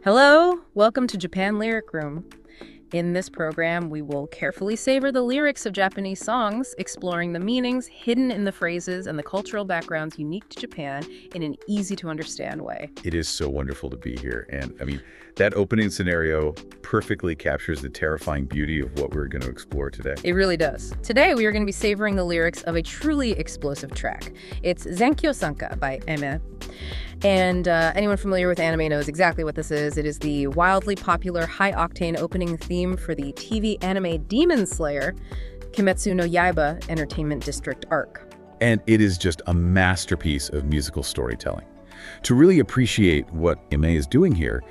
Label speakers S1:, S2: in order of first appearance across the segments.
S1: Hello, welcome to Japan Lyric Room. In this program, we will carefully savor the lyrics of Japanese songs, exploring the meanings hidden in the phrases and the cultural backgrounds unique to Japan in an easy-to-understand way.
S2: It is so wonderful to be here. And I mean, that opening scenario perfectly captures the terrifying beauty of what we're going to explore today.
S1: It really does. Today, we are going to be savoring the lyrics of a truly explosive track. It's Zankyosanka by Eme. And anyone familiar with anime knows exactly what this is. It is the wildly popular high-octane opening theme for the TV anime Demon Slayer, Kimetsu no Yaiba Entertainment District arc.
S2: And it is just a masterpiece of musical storytelling. To really appreciate what Eme is doing here,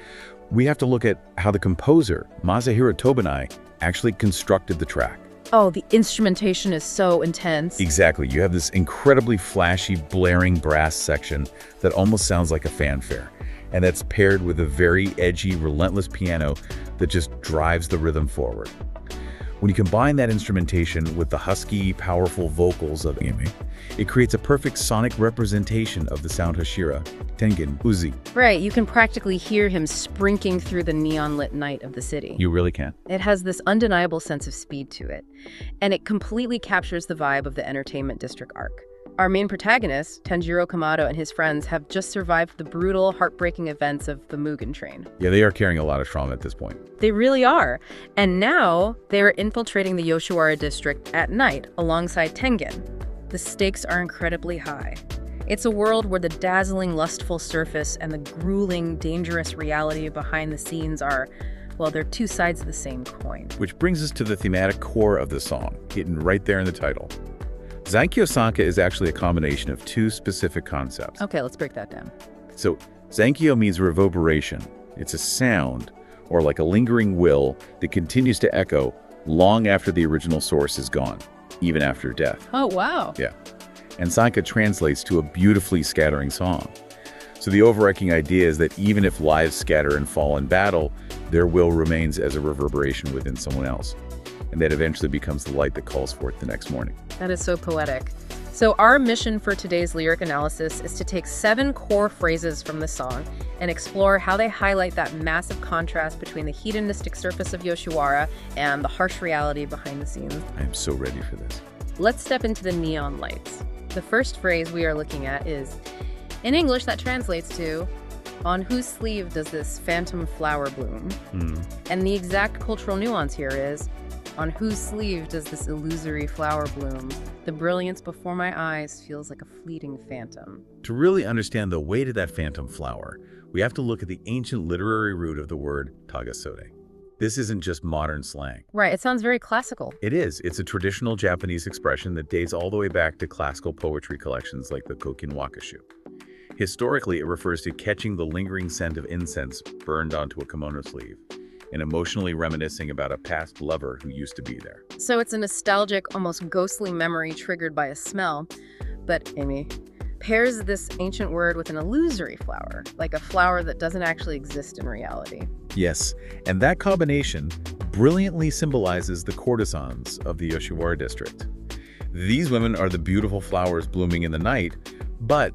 S2: we have to look at how the composer, Masahiro Tobunai, actually constructed the track.
S1: Oh, the instrumentation is so intense.
S2: Exactly. You have this incredibly flashy, blaring brass section that almost sounds like a fanfare. And that's paired with a very edgy, relentless piano that just drives the rhythm forward. When you combine that instrumentation with the husky, powerful vocals of Eme, it creates a perfect sonic representation of the sound Hashira, Tengen Uzui.
S1: Right, you can practically hear him sprinting through the neon-lit night of the city.
S2: You really can.
S1: It has this undeniable sense of speed to it, and it completely captures the vibe of the Entertainment District arc. Our main protagonist, Tanjiro Kamado, and his friends have just survived the brutal, heartbreaking events of the Mugen Train.
S2: Yeah, they are carrying a lot of trauma at this point.
S1: They really are. And now they are infiltrating the Yoshiwara district at night alongside Tengen. The stakes are incredibly high. It's a world where the dazzling, lustful surface and the grueling, dangerous reality behind the scenes are, well, they're two sides of the same coin.
S2: Which brings us to the thematic core of the song, hidden right there in the title. Zankyosanka is actually a combination of two specific concepts.
S1: Okay, let's break that down.
S2: So, Zankyo means reverberation. It's a sound, or like a lingering will, that continues to echo long after the original source is gone, even after death.
S1: Oh, wow.
S2: Yeah. And Sanka translates to a beautifully scattering song. So the overarching idea is that even if lives scatter and fall in battle, their will remains as a reverberation within someone else. And that eventually becomes the light that calls forth the next morning.
S1: That is so poetic. So our mission for today's lyric analysis is to take 7 core phrases from the song and explore how they highlight that massive contrast between the hedonistic surface of Yoshiwara and the harsh reality behind the scenes.
S2: I am so ready for this.
S1: Let's step into the neon lights. The first phrase we are looking at is, in English, that translates to, on whose sleeve does this phantom flower bloom? And the exact cultural nuance here is, on whose sleeve does this illusory flower bloom? The brilliance before my eyes feels like a fleeting phantom.
S2: To really understand the weight of that phantom flower, we have to look at the ancient literary root of the word Taga. This isn't just modern slang.
S1: Right, it sounds very classical.
S2: It is. It's a traditional Japanese expression that dates all the way back to classical poetry collections like the Kokin Wakashu. Historically, it refers to catching the lingering scent of incense burned onto a kimono sleeve, and emotionally reminiscing about a past lover who used to be there.
S1: So it's a nostalgic, almost ghostly memory triggered by a smell. But Amy pairs this ancient word with an illusory flower, like a flower that doesn't actually exist in reality.
S2: Yes, and that combination brilliantly symbolizes the courtesans of the Yoshiwara district. These women are the beautiful flowers blooming in the night, but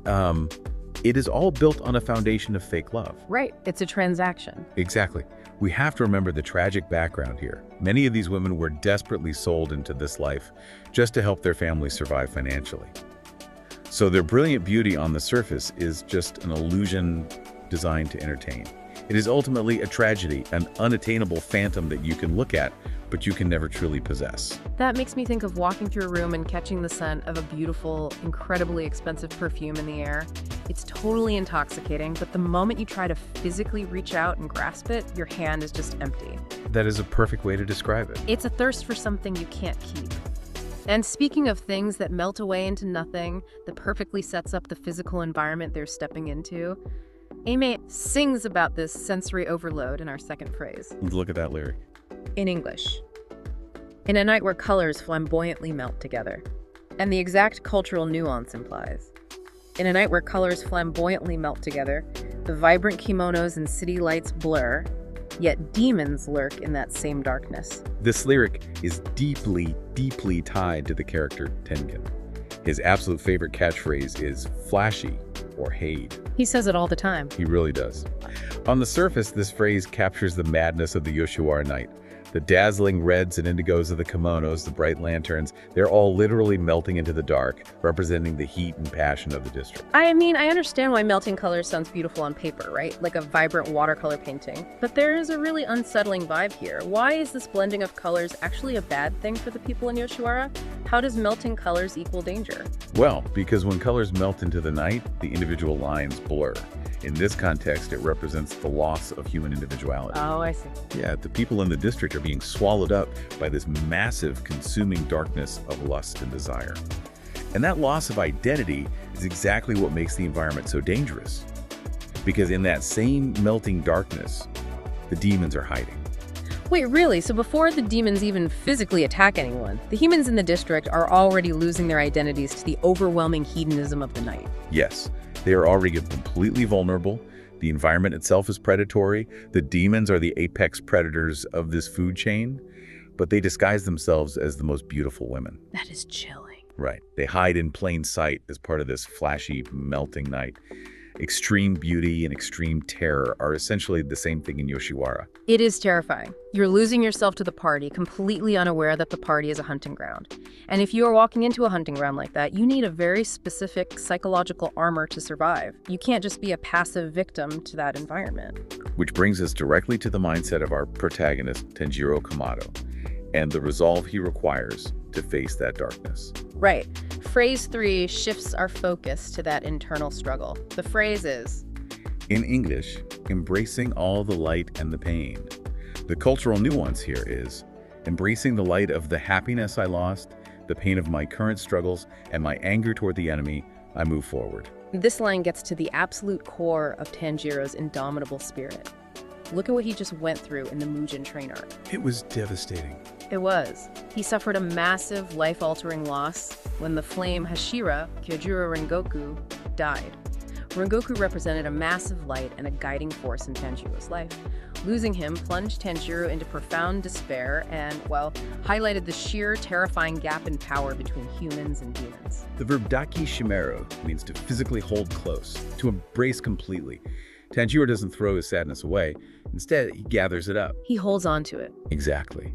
S2: it is all built on a foundation of fake love.
S1: Right, it's a transaction.
S2: Exactly. We have to remember the tragic background here. Many of these women were desperately sold into this life just to help their families survive financially. So their brilliant beauty on the surface is just an illusion designed to entertain. It is ultimately a tragedy, an unattainable phantom that you can look at, but you can never truly possess.
S1: That makes me think of walking through a room and catching the scent of a beautiful, incredibly expensive perfume in the air. It's totally intoxicating, but the moment you try to physically reach out and grasp it, your hand is just empty.
S2: That is a perfect way to describe it.
S1: It's a thirst for something you can't keep. And speaking of things that melt away into nothing, that perfectly sets up the physical environment they're stepping into, Ame sings about this sensory overload in our second phrase.
S2: Let's look at that lyric.
S1: In English, in a night where colors flamboyantly melt together. And the exact cultural nuance implies, in a night where colors flamboyantly melt together, the vibrant kimonos and city lights blur, yet demons lurk in that same darkness.
S2: This lyric is deeply, deeply tied to the character Tengen. His absolute favorite catchphrase is flashy, or Hade.
S1: He says it all the time.
S2: He really does. On the surface, this phrase captures the madness of the Yoshiwara night. The dazzling reds and indigos of the kimonos, the bright lanterns, they're all literally melting into the dark, representing the heat and passion of the district.
S1: I mean, I understand why melting colors sounds beautiful on paper, right? Like a vibrant watercolor painting. But there is a really unsettling vibe here. Why is this blending of colors actually a bad thing for the people in Yoshiwara? How does melting colors equal danger?
S2: Well, because when colors melt into the night, the individual lines blur. In this context, it represents the loss of human individuality.
S1: Oh, I see.
S2: Yeah, the people in the district are being swallowed up by this massive, consuming darkness of lust and desire. And that loss of identity is exactly what makes the environment so dangerous. Because in that same melting darkness, the demons are hiding.
S1: Wait, really? So before the demons even physically attack anyone, the humans in the district are already losing their identities to the overwhelming hedonism of the night?
S2: Yes, they are already completely vulnerable. The environment itself is predatory. The demons are the apex predators of this food chain, but they disguise themselves as the most beautiful women.
S1: That is chilling.
S2: Right. They hide in plain sight as part of this flashy, melting night. Extreme beauty and extreme terror are essentially the same thing in Yoshiwara.
S1: It is terrifying. You're losing yourself to the party, completely unaware that the party is a hunting ground. And if you are walking into a hunting ground like that, you need a very specific psychological armor to survive. You can't just be a passive victim to that environment.
S2: Which brings us directly to the mindset of our protagonist, Tanjiro Kamado, and the resolve he requires to face that darkness.
S1: Right. Phrase 3 shifts our focus to that internal struggle. The phrase is,
S2: in English, embracing all the light and the pain. The cultural nuance here is embracing the light of the happiness I lost, the pain of my current struggles, and my anger toward the enemy. I move forward.
S1: This line gets to the absolute core of Tanjiro's indomitable spirit. Look at what he just went through in the Mugen train arc.
S2: It was devastating.
S1: It was. He suffered a massive, life-altering loss when the flame Hashira, Kyojuro Rengoku, died. Rengoku represented a massive light and a guiding force in Tanjiro's life. Losing him plunged Tanjiro into profound despair and, well, highlighted the sheer, terrifying gap in power between humans and demons.
S2: The verb Daki shimeru means to physically hold close, to embrace completely. Tanjiro doesn't throw his sadness away. Instead, he gathers it up.
S1: He holds on to it.
S2: Exactly.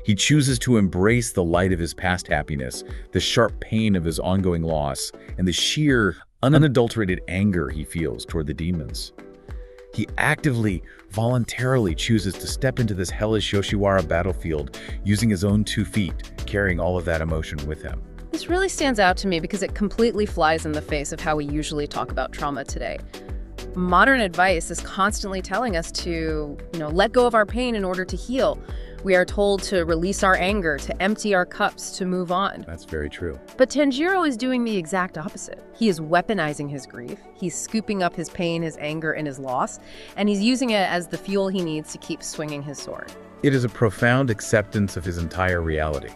S2: He chooses to embrace the light of his past happiness, the sharp pain of his ongoing loss, and the sheer, unadulterated anger he feels toward the demons. He actively, voluntarily chooses to step into this hellish Yoshiwara battlefield using his own 2 feet, carrying all of that emotion with him.
S1: This really stands out to me because it completely flies in the face of how we usually talk about trauma today. Modern advice is constantly telling us to, let go of our pain in order to heal. We are told to release our anger, to empty our cups, to move on.
S2: That's very true.
S1: But Tanjiro is doing the exact opposite. He is weaponizing his grief. He's scooping up his pain, his anger, and his loss, and he's using it as the fuel he needs to keep swinging his sword.
S2: It is a profound acceptance of his entire reality.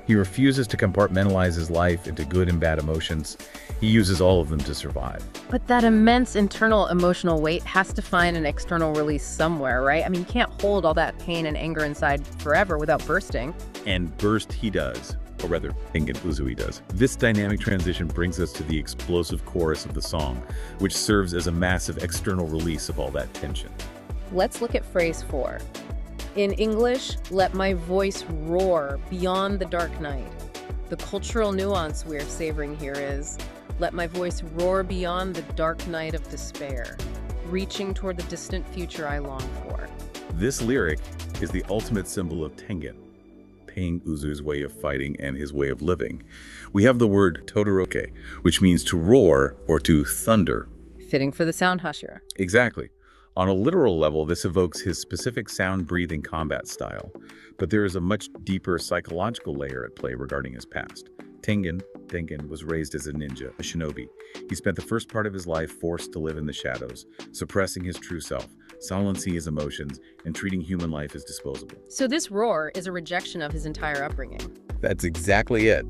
S2: He refuses to compartmentalize his life into good and bad emotions. He uses all of them to survive.
S1: But that immense internal emotional weight has to find an external release somewhere, right? I mean, you can't hold all that pain and anger inside forever without bursting.
S2: And burst he does, or rather, Tengen Uzui does. This dynamic transition brings us to the explosive chorus of the song, which serves as a massive external release of all that tension.
S1: Let's look at phrase 4. In English, let my voice roar beyond the dark night. The cultural nuance we're savoring here is, let my voice roar beyond the dark night of despair, reaching toward the distant future I long for.
S2: This lyric is the ultimate symbol of Tengen Uzui's way of fighting and his way of living. We have the word Todoroke, which means to roar or to thunder.
S1: Fitting for the sound Hashira.
S2: Exactly. On a literal level, this evokes his specific sound-breathing combat style, but there is a much deeper psychological layer at play regarding his past. Tengen was raised as a ninja, a shinobi. He spent the first part of his life forced to live in the shadows, suppressing his true self, silencing his emotions, and treating human life as disposable.
S1: So this roar is a rejection of his entire upbringing.
S2: That's exactly it.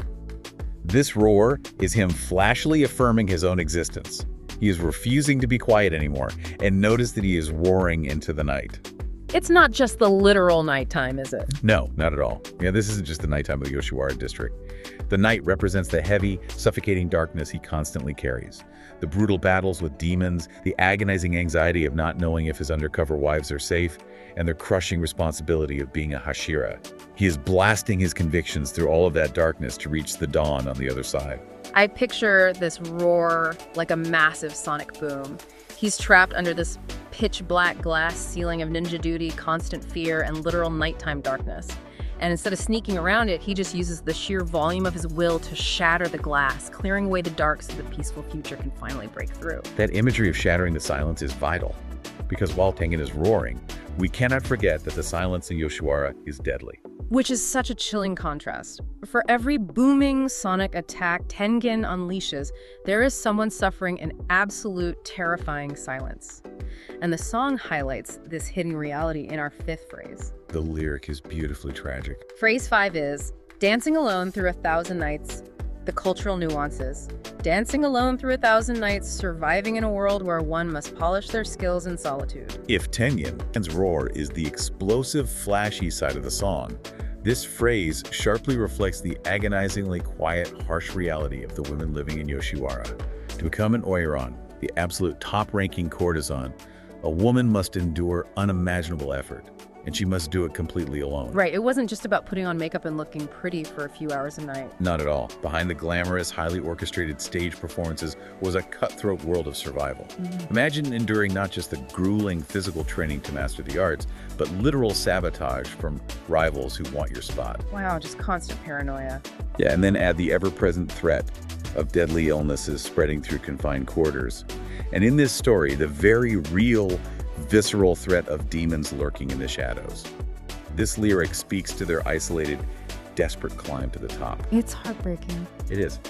S2: This roar is him flashily affirming his own existence. He is refusing to be quiet anymore, and notice that he is roaring into the night.
S1: It's not just the literal nighttime, is it?
S2: No, not at all. Yeah, this isn't just the nighttime of Yoshiwara district. The night represents the heavy, suffocating darkness he constantly carries. The brutal battles with demons, the agonizing anxiety of not knowing if his undercover wives are safe, and the crushing responsibility of being a Hashira. He is blasting his convictions through all of that darkness to reach the dawn on the other side.
S1: I picture this roar like a massive sonic boom. He's trapped under this pitch-black glass ceiling of ninja duty, constant fear, and literal nighttime darkness. And instead of sneaking around it, he just uses the sheer volume of his will to shatter the glass, clearing away the dark so the peaceful future can finally break through.
S2: That imagery of shattering the silence is vital, because while Tengen is roaring, we cannot forget that the silence in Yoshiwara is deadly.
S1: Which is such a chilling contrast. For every booming sonic attack Tengen unleashes, there is someone suffering an absolute terrifying silence. And the song highlights this hidden reality in our fifth phrase.
S2: The lyric is beautifully tragic.
S1: Phrase 5 is, dancing alone through 1,000 nights, the cultural nuances. Dancing alone through 1,000 nights, surviving in a world where one must polish their skills in solitude.
S2: If Tengen's roar is the explosive, flashy side of the song, this phrase sharply reflects the agonizingly quiet, harsh reality of the women living in Yoshiwara. To become an oiran, the absolute top-ranking courtesan, a woman must endure unimaginable effort, and she must do it completely alone.
S1: Right, it wasn't just about putting on makeup and looking pretty for a few hours a night.
S2: Not at all. Behind the glamorous, highly orchestrated stage performances was a cutthroat world of survival. Imagine enduring not just the grueling physical training to master the arts, but literal sabotage from rivals who want your spot.
S1: Wow, just constant paranoia.
S2: Yeah, and then add the ever-present threat of deadly illnesses spreading through confined quarters. And in this story, the very real, visceral threat of demons lurking in the shadows. This lyric speaks to their isolated, desperate climb to the top.
S1: It's heartbreaking.
S2: It is.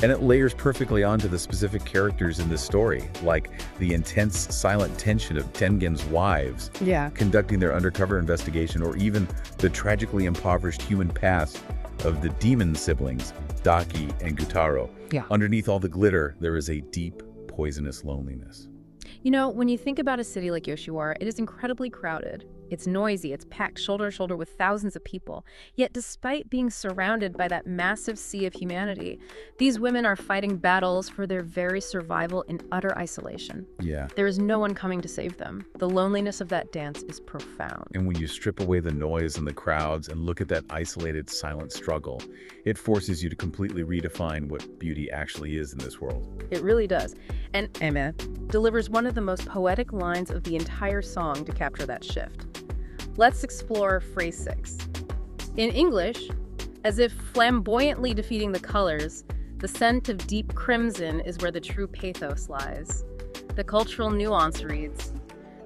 S2: And it layers perfectly onto the specific characters in this story, like the intense, silent tension of Tengen's wives conducting their undercover investigation, or even the tragically impoverished human past of the demon siblings, Daki and Gyutaro. Underneath all the glitter, there is a deep, poisonous loneliness.
S1: You know, when you think about a city like Yoshiwara, it is incredibly crowded. It's noisy, it's packed shoulder to shoulder with thousands of people. Yet despite being surrounded by that massive sea of humanity, these women are fighting battles for their very survival in utter isolation. There is no one coming to save them. The loneliness of that dance is profound.
S2: And when you strip away the noise and the crowds and look at that isolated, silent struggle, it forces you to completely redefine what beauty actually is in this world.
S1: It really does. And Emma delivers one of the most poetic lines of the entire song to capture that shift. Let's explore phrase 6. In English, as if flamboyantly defeating the colors, the scent of deep crimson is where the true pathos lies. The cultural nuance reads,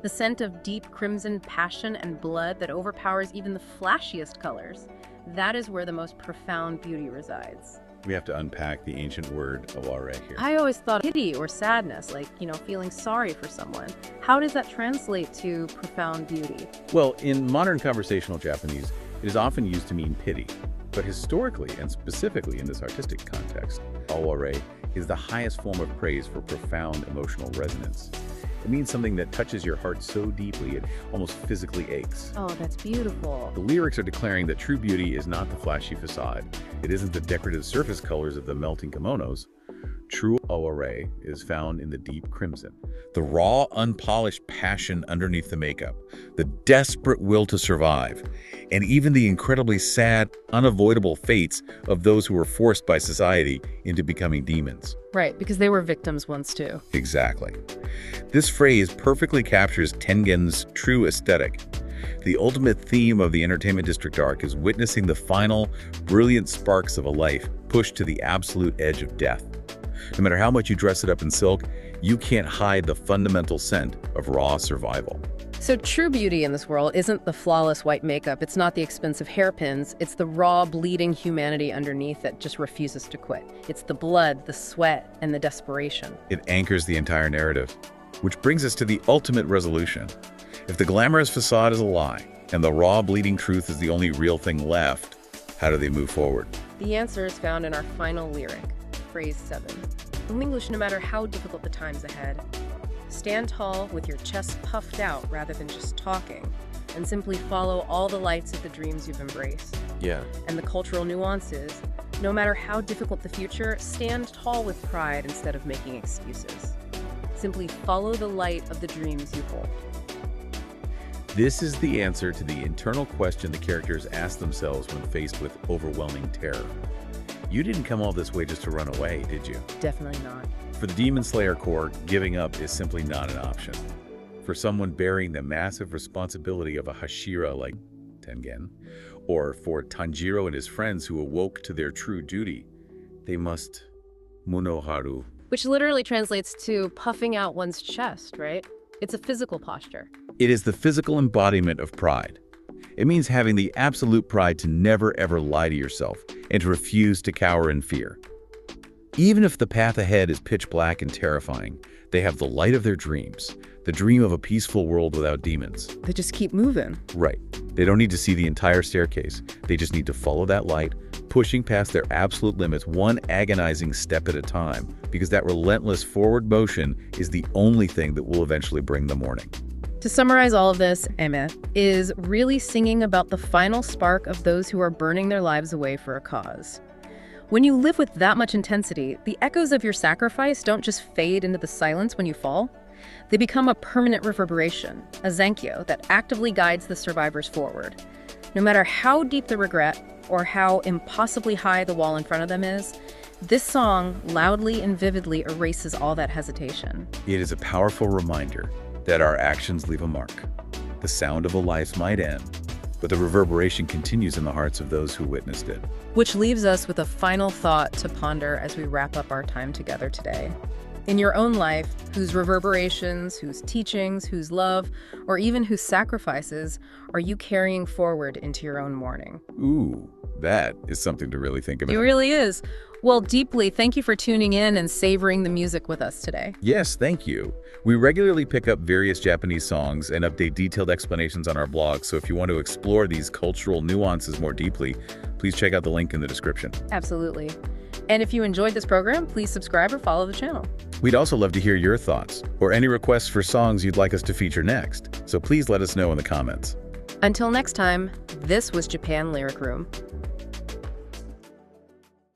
S1: the scent of deep crimson passion and blood that overpowers even the flashiest colors. That is where the most profound beauty resides.
S2: We have to unpack the ancient word aware here.
S1: I always thought pity or sadness, like, feeling sorry for someone. How does that translate to profound beauty?
S2: Well, in modern conversational Japanese, it is often used to mean pity. But historically, and specifically in this artistic context, aware is the highest form of praise for profound emotional resonance. It means something that touches your heart so deeply it almost physically aches.
S1: Oh, that's beautiful.
S2: The lyrics are declaring that true beauty is not the flashy facade. It isn't the decorative surface colors of the melting kimonos. True aware is found in the deep crimson. The raw, unpolished passion underneath the makeup. The desperate will to survive. And even the incredibly sad, unavoidable fates of those who were forced by society into becoming demons.
S1: Right, because they were victims once too.
S2: Exactly. This phrase perfectly captures Tengen's true aesthetic. The ultimate theme of the Entertainment District arc is witnessing the final, brilliant sparks of a life pushed to the absolute edge of death. No matter how much you dress it up in silk, you can't hide the fundamental scent of raw survival.
S1: So true beauty in this world isn't the flawless white makeup, it's not the expensive hairpins, it's the raw, bleeding humanity underneath that just refuses to quit. It's the blood, the sweat, and the desperation.
S2: It anchors the entire narrative, which brings us to the ultimate resolution. If the glamorous facade is a lie, and the raw, bleeding truth is the only real thing left, how do they move forward?
S1: The answer is found in our final lyric, phrase 7. In English, no matter how difficult the times ahead, stand tall with your chest puffed out rather than just talking, and simply follow all the lights of the dreams you've embraced. And the cultural nuances, no matter how difficult the future, stand tall with pride instead of making excuses. simply follow the light of the dreams you hold.
S2: This is the answer to the internal question the characters ask themselves when faced with overwhelming terror. You didn't come all this way just to run away, did you?
S1: Definitely not.
S2: For the Demon Slayer Corps, giving up is simply not an option. For someone bearing the massive responsibility of a Hashira like Tengen, or for Tanjiro and his friends who awoke to their true duty, they must munoharu.
S1: Which literally translates to puffing out one's chest, right? It's a physical posture.
S2: It is the physical embodiment of pride. It means having the absolute pride to never ever lie to yourself and to refuse to cower in fear. Even if the path ahead is pitch black and terrifying, they have the light of their dreams, the dream of a peaceful world without demons.
S1: They just keep moving.
S2: Right. They don't need to see the entire staircase. They just need to follow that light, pushing past their absolute limits one agonizing step at a time, because that relentless forward motion is the only thing that will eventually bring the morning.
S1: To summarize all of this, Eme is really singing about the final spark of those who are burning their lives away for a cause. When you live with that much intensity, the echoes of your sacrifice don't just fade into the silence when you fall. They become a permanent reverberation, a Zankyo that actively guides the survivors forward. No matter how deep the regret or how impossibly high the wall in front of them is, this song loudly and vividly erases all that hesitation.
S2: It is a powerful reminder that our actions leave a mark. The sound of a life might end, but the reverberation continues in the hearts of those who witnessed it.
S1: Which leaves us with a final thought to ponder as we wrap up our time together today. In your own life, whose reverberations, whose teachings, whose love, or even whose sacrifices are you carrying forward into your own morning?
S2: Ooh, that is something to really think about.
S1: It really is. Well, deeply, thank you for tuning in and savoring the music with us today.
S2: Yes, thank you. We regularly pick up various Japanese songs and update detailed explanations on our blog, so if you want to explore these cultural nuances more deeply, please check out the link in the description.
S1: Absolutely. And if you enjoyed this program, please subscribe or follow the channel.
S2: We'd also love to hear your thoughts or any requests for songs you'd like us to feature next, so please let us know in the comments.
S1: Until next time, this was Japan Lyric Room.